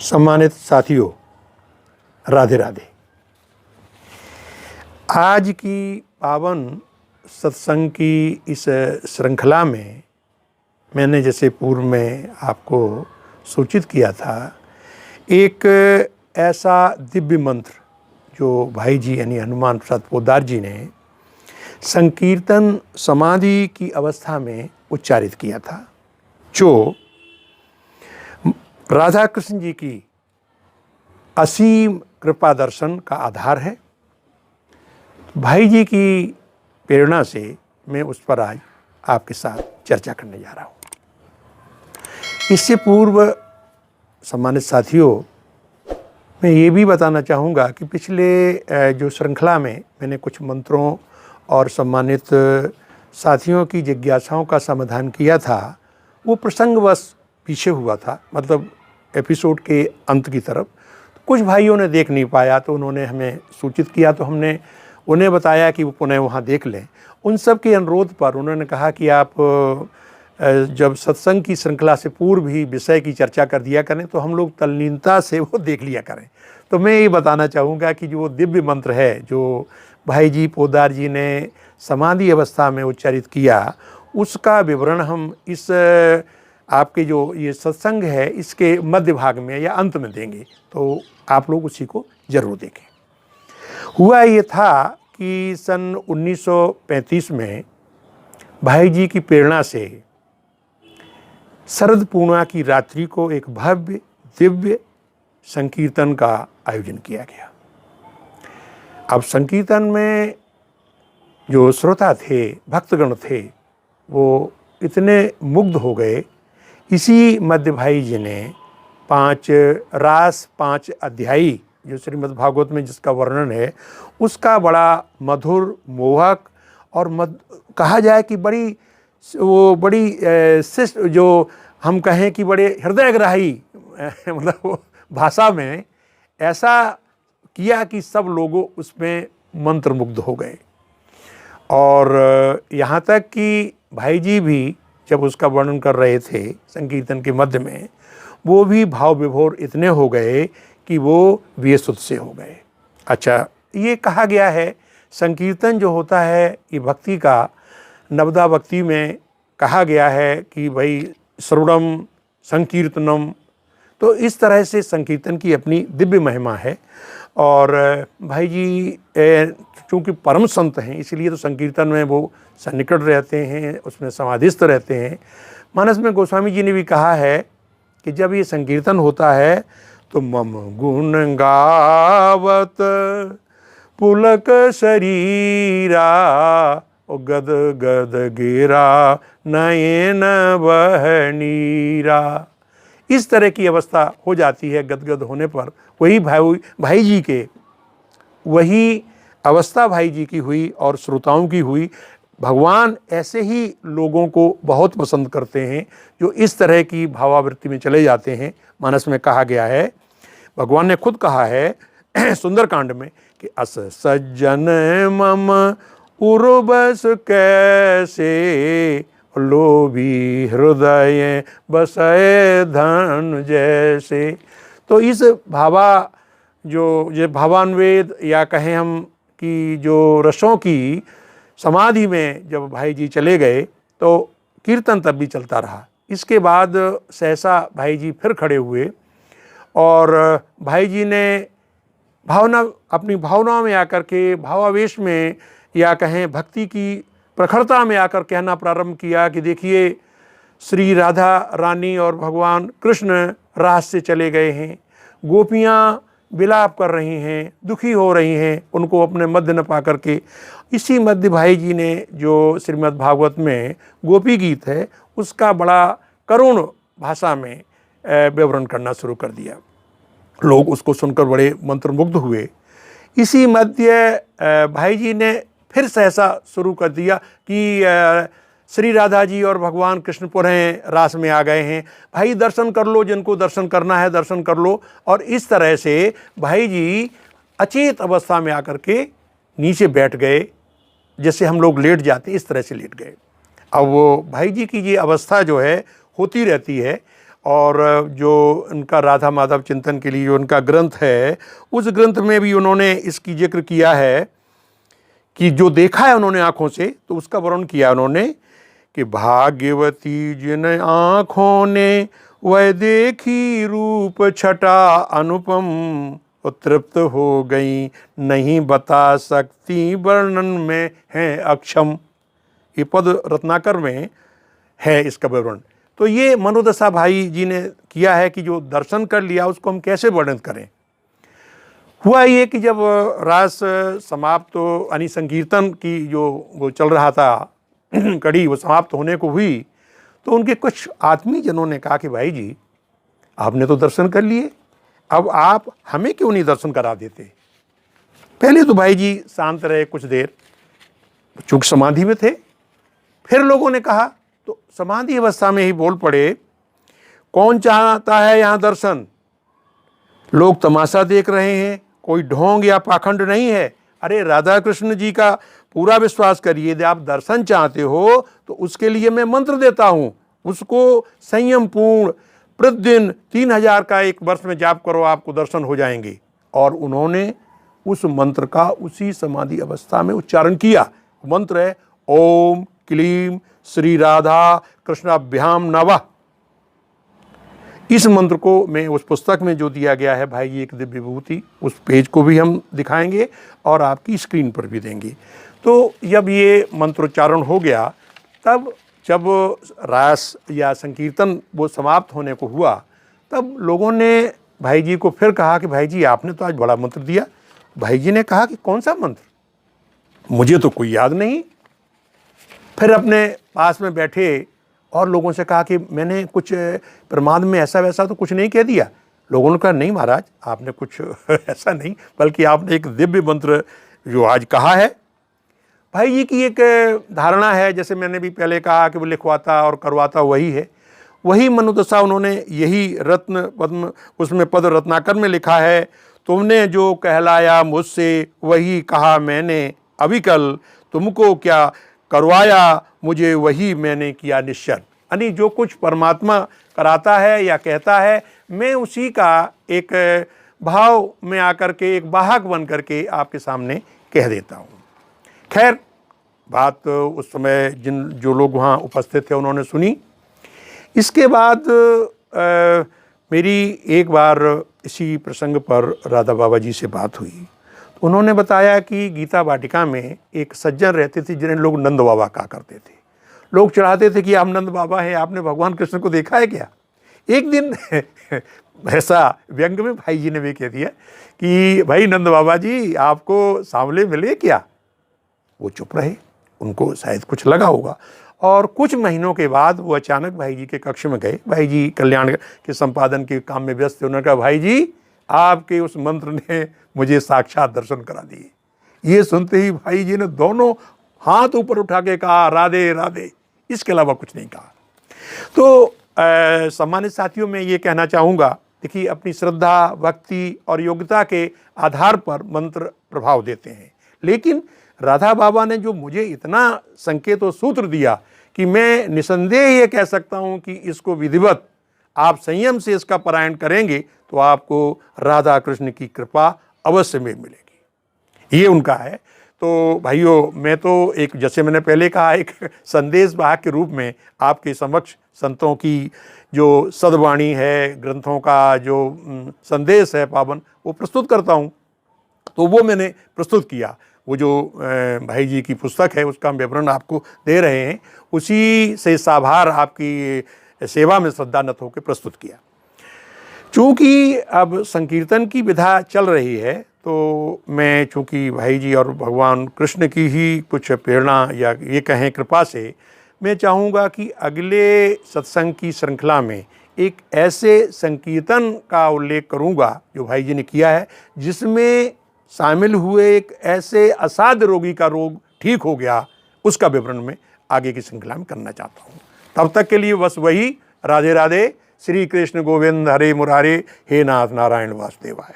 सम्मानित साथियों, राधे राधे। आज की पावन सत्संग की इस श्रृंखला में मैंने जैसे पूर्व में आपको सूचित किया था, एक ऐसा दिव्य मंत्र जो भाई जी यानी हनुमान प्रसाद पोद्दार जी ने संकीर्तन समाधि की अवस्था में उच्चारित किया था, जो राधा कृष्ण जी की असीम कृपा दर्शन का आधार है। भाई जी की प्रेरणा से मैं उस पर आज आपके साथ चर्चा करने जा रहा हूँ। इससे पूर्व सम्मानित साथियों, मैं ये भी बताना चाहूँगा कि पिछले जो श्रृंखला में मैंने कुछ मंत्रों और सम्मानित साथियों की जिज्ञासाओं का समाधान किया था, वो प्रसंगवश पीछे हुआ था, मतलब एपिसोड के अंत की तरफ। कुछ भाइयों ने देख नहीं पाया तो उन्होंने हमें सूचित किया, तो हमने उन्हें बताया कि वो पुनः वहाँ देख लें। उन सब के अनुरोध पर उन्होंने कहा कि आप जब सत्संग की श्रृंखला से पूर्व ही विषय की चर्चा कर दिया करें तो हम लोग तल्लीनता से वो देख लिया करें। तो मैं ये बताना चाहूँगा कि जो दिव्य मंत्र है जो भाई जी पोद्दार जी ने समाधि अवस्था में उच्चारित किया, उसका विवरण हम इस आपके जो ये सत्संग है इसके मध्य भाग में या अंत में देंगे, तो आप लोग उसी को जरूर देखें। हुआ ये था कि सन 1935 में भाई जी की प्रेरणा से शरद पूर्णिमा की रात्रि को एक भव्य दिव्य संकीर्तन का आयोजन किया गया। अब संकीर्तन में जो श्रोता थे, भक्तगण थे, वो इतने मुग्ध हो गए। इसी मध्य भाई जी ने 5 अध्यायी जो श्रीमद् भागवत में जिसका वर्णन है, उसका बड़ा मधुर, मोहक और कहा जाए कि बड़ी शिष्ट, जो हम कहें कि बड़े हृदयग्राही मतलब वो भाषा में ऐसा किया कि सब लोगों उसमें मंत्रमुग्ध हो गए। और यहाँ तक कि भाई जी भी जब उसका वर्णन कर रहे थे संकीर्तन के मध्य में, वो भी भाव विभोर इतने हो गए कि वो बेसुध से हो गए। अच्छा, ये कहा गया है संकीर्तन जो होता है ये भक्ति का, नवदा भक्ति में कहा गया है कि भाई श्रवणम संकीर्तनम, तो इस तरह से संकीर्तन की अपनी दिव्य महिमा है। और भाई जी चूँकि परम संत हैं, इसलिए तो संकीर्तन में वो सन्निकट रहते हैं, उसमें समाधिस्थ रहते हैं। मानस में गोस्वामी जी ने भी कहा है कि जब ये संकीर्तन होता है तो मम गुण गावत पुलक शरीरा ओ गद गद गिरा नयन बहनीरा। इस तरह की अवस्था हो जाती है गदगद होने पर। वही भाई जी के वही अवस्था भाई जी की हुई और श्रोताओं की हुई। भगवान ऐसे ही लोगों को बहुत पसंद करते हैं जो इस तरह की भावावृत्ति में चले जाते हैं। मानस में कहा गया है, भगवान ने खुद कहा है सुंदरकांड में कि अस सज्जन मम उर्वस कैसे लोभी हृदय बसय धन जैसे। तो इस जो भावान्वेद या कहें हम कि जो रसों की समाधि में जब भाई जी चले गए तो कीर्तन तब भी चलता रहा। इसके बाद सहसा भाई जी फिर खड़े हुए और भाई जी ने अपनी भावनाओं में आकर के, भावावेश में या कहें भक्ति की प्रखरता में आकर कहना प्रारंभ किया कि देखिए श्री राधा रानी और भगवान कृष्ण रास से चले गए हैं, गोपियाँ विलाप कर रही हैं, दुखी हो रही हैं, उनको अपने मध्य न पा करके। इसी मध्य भाई जी ने जो श्रीमद् भागवत में गोपी गीत है उसका बड़ा करुण भाषा में विवरण करना शुरू कर दिया। लोग उसको सुनकर बड़े मंत्रमुग्ध हुए। इसी मध्य भाई जी ने फिर सहसा शुरू कर दिया कि श्री राधा जी और भगवान कृष्ण पुनः रास में आ गए हैं, भाई दर्शन कर लो, जिनको दर्शन करना है दर्शन कर लो। और इस तरह से भाई जी अचेत अवस्था में आकर के नीचे बैठ गए, जैसे हम लोग लेट जाते इस तरह से लेट गए। अब वो भाई जी की ये अवस्था जो है होती रहती है और जो उनका राधा माधव चिंतन के लिए जो उनका ग्रंथ है, उस ग्रंथ में भी उन्होंने इसकी जिक्र किया है कि जो देखा है उन्होंने आँखों से, तो उसका वर्णन किया उन्होंने कि भाग्यवती जिन आँखों ने वह देखी रूप छटा अनुपम, वो तृप्त हो गई नहीं बता सकती वर्णन में है अक्षम। ये पद रत्नाकर में है इसका विवरण। तो ये मनोदशा भाई जी ने किया है कि जो दर्शन कर लिया उसको हम कैसे वर्णन करें। हुआ ये कि जब रास समाप्त यानी संकीर्तन की जो वो चल रहा था कड़ी, वो समाप्त होने को हुई, तो उनके कुछ आत्मीय जनों ने कहा कि भाई जी आपने तो दर्शन कर लिए, अब आप हमें क्यों नहीं दर्शन करा देते। पहले तो भाई जी शांत रहे कुछ देर, चूंकि समाधि में थे। फिर लोगों ने कहा, तो समाधि अवस्था में ही बोल पड़े, कौन चाहता है यहाँ दर्शन, लोग तमाशा देख रहे हैं, कोई ढोंग या पाखंड नहीं है। अरे राधा कृष्ण जी का पूरा विश्वास करिए, यदि आप दर्शन चाहते हो तो उसके लिए मैं मंत्र देता हूँ, उसको संयम पूर्ण प्रतिदिन 3000 का एक वर्ष में जाप करो, आपको दर्शन हो जाएंगे। और उन्होंने उस मंत्र का उसी समाधि अवस्था में उच्चारण किया। मंत्र है ओम क्लीम श्री राधा कृष्णाभ्याम नमः। इस मंत्र को मैं उस पुस्तक में जो दिया गया है भाई जी एक दिव्य विभूति, उस पेज को भी हम दिखाएंगे और आपकी स्क्रीन पर भी देंगे। तो जब ये मंत्रोच्चारण हो गया, तब जब रास या संकीर्तन वो समाप्त होने को हुआ, तब लोगों ने भाई जी को फिर कहा कि भाई जी आपने तो आज बड़ा मंत्र दिया। भाई जी ने कहा कि कौन सा मंत्र, मुझे तो कोई याद नहीं। फिर अपने पास में बैठे और लोगों से कहा कि मैंने कुछ प्रमाद में ऐसा वैसा तो कुछ नहीं कह दिया। लोगों ने कहा नहीं महाराज, आपने कुछ ऐसा नहीं, बल्कि आपने एक दिव्य मंत्र जो आज कहा है। भाई जी की एक धारणा है, जैसे मैंने भी पहले कहा कि वो लिखवाता और करवाता वही है, वही मनोदशा उन्होंने यही रत्न पद्म उसमें पद रत्नाकर में लिखा है, तुमने जो कहलाया मुझसे वही कहा मैंने अविकल, तुमको क्या करवाया मुझे वही मैंने किया निश्चल। यानी जो कुछ परमात्मा कराता है या कहता है, मैं उसी का एक भाव में आकर के एक वाहक बन करके आपके सामने कह देता हूँ। खैर बात उस समय जो लोग वहाँ उपस्थित थे उन्होंने सुनी। इसके बाद मेरी एक बार इसी प्रसंग पर राधा बाबा जी से बात हुई। उन्होंने बताया कि गीता वाटिका में एक सज्जन रहते थे जिन्हें लोग नंद बाबा कहा करते थे। लोग चढ़ाते थे कि आप नंद बाबा हैं, आपने भगवान कृष्ण को देखा है क्या। एक दिन ऐसा व्यंग में भाई जी ने भी कह दिया कि भाई नंद बाबा जी आपको सांवले मिले क्या। वो चुप रहे, उनको शायद कुछ लगा होगा। और कुछ महीनों के बाद वो अचानक भाई जी के कक्ष में गए। भाई जी कल्याण के संपादन के काम में व्यस्त थे। उन्होंने कहा भाई जी आपके उस मंत्र ने मुझे साक्षात दर्शन करा दिए। ये सुनते ही भाई जी ने दोनों हाथ ऊपर उठा के कहा राधे राधे, इसके अलावा कुछ नहीं कहा। तो सम्मानित साथियों, मैं ये कहना चाहूँगा, देखिए अपनी श्रद्धा भक्ति और योग्यता के आधार पर मंत्र प्रभाव देते हैं, लेकिन राधा बाबा ने जो मुझे इतना संकेत और सूत्र दिया कि मैं निसंदेह ये कह सकता हूँ कि इसको विधिवत आप संयम से इसका पारायण करेंगे तो आपको राधा कृष्ण की कृपा अवश्य में मिलेगी। ये उनका है। तो भाइयों, मैं तो एक, जैसे मैंने पहले कहा, एक संदेश वाहक के रूप में आपके समक्ष संतों की जो सद्वाणी है, ग्रंथों का जो संदेश है पावन, वो प्रस्तुत करता हूँ। तो वो मैंने प्रस्तुत किया। वो जो भाई जी की पुस्तक है उसका हम विवरण आपको दे रहे हैं, उसी से साभार आपकी सेवा में श्रद्धानत होकर प्रस्तुत किया। चूँकि अब संकीर्तन की विधा चल रही है, तो मैं चूँकि भाई जी और भगवान कृष्ण की ही कुछ प्रेरणा या ये कहें कृपा से, मैं चाहूँगा कि अगले सत्संग की श्रृंखला में एक ऐसे संकीर्तन का उल्लेख करूँगा जो भाई जी ने किया है, जिसमें शामिल हुए एक ऐसे असाध्य रोगी का रोग ठीक हो गया, उसका विवरण मैं आगे की श्रृंखला में करना चाहता हूँ। तब तक के लिए बस वही, राधे राधे, श्री कृष्ण गोविंद हरे मुरारे, हे नाथ नारायण वासुदेवाय।